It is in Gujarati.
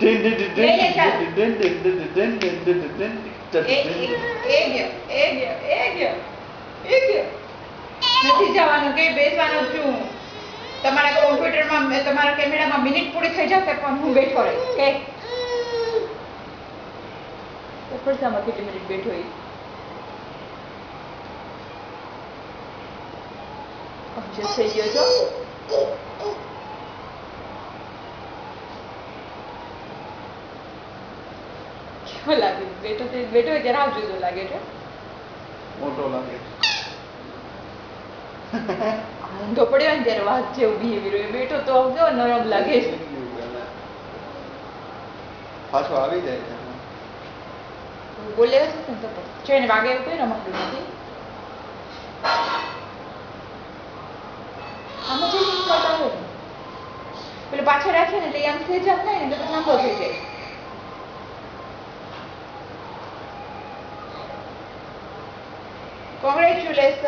લઈ લે ચાલ. એ ગયો. નથી જવાનું કે બેસવાનું છું. તમારા કોમ્પ્યુટરમાં તમારા કેમેરામાં મિનિટ પૂરી થઈ જશે પણ હું બેઠો રહીશ કે પડસામાં કેટલી મિનિટ બેઠો એ અડજસ્ટ થઈ ગયો છો. કેવો લાગે બેઠો હોય ત્યારે આવ જુદો લાગે છે. મોટો લાગે ઊંધો પડ્યો ને ત્યારે વાત જેવું બિહેવિયર હોય. બેઠો તો કેવો નરમ લાગે છે. પાછો આવી જાય છે બોલે છે ને તો છે ને વાગે એવું કોઈ રમકડું નથી. આમાં જે કટ આવે ને પેલું પાછળ રાખીએ ને એટલે આમ થઈ જાય ને એટલે તો લાંબો થઈ જાય. કોંગ્રેચ્યુલેશન.